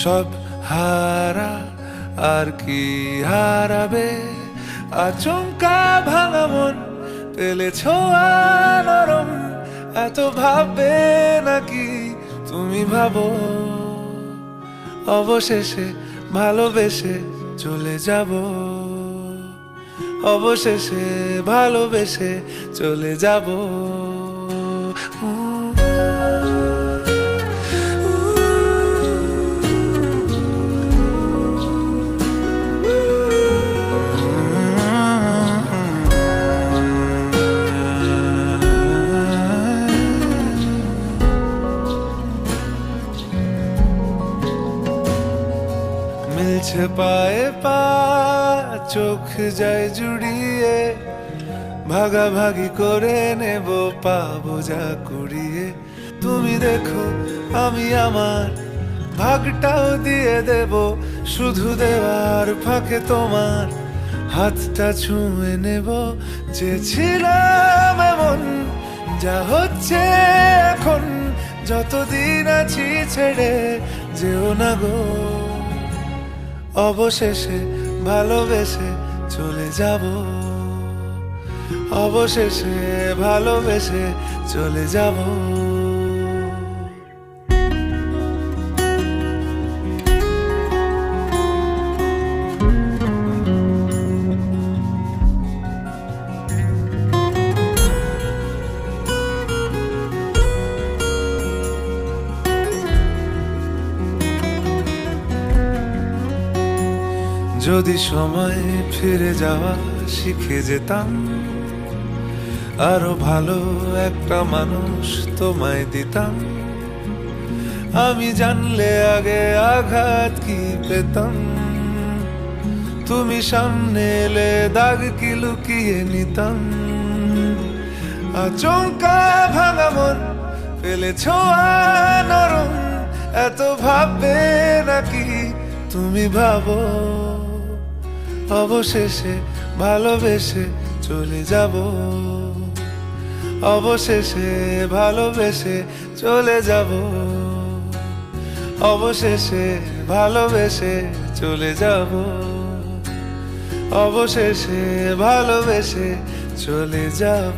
সব হারা আর কি হারাবে, আচমকা ভাঙা মন পেলে ছোঁয়া নরম, এত ভাববে নাকি তুমি ভাবো, অবশেষে ভালোবেসে চলে যাব, অবশেষে ভালোবেসে চলে যাব। মিলছে পায়ে পা, চোখ যায় জুড়িয়ে, ভাগাভাগি করে নেব পাবো যা কুড়িয়ে। তুমি দেখো আমি আমার ভাগটাও দিয়ে দেব, শুধু দেওয়ার ফাঁকে তোমার হাতটা ছুঁয়ে নেব। চেয়েছিলাম এমন, যা হচ্ছে এখন, যতদিন আছি ছেড়ে যেও না গো, অবশেষে ভালোবেসে চলে যাব, অবশেষে ভালোবেসে চলে যাব। যদি সময় ফিরে যাওয়া শিখে যেতাম, আরো ভালো একটা মানুষ তোমায় দিতাম, আমি জানলে আগে আঘাত কি পেতাম, তুমি সামনে এলে দাগ কি লুকিয়ে নিতাম। আচমকা ভাঙা মন পেলে ছোঁয়া নরম, এত ভাববে নাকি তুমি ভাবো, অবশেষে ভালোবেসে চলে যাব, অবশেষে ভালোবেসে চলে যাব, অবশেষে ভালোবেসে চলে যাব, অবশেষে ভালোবেসে চলে যাব।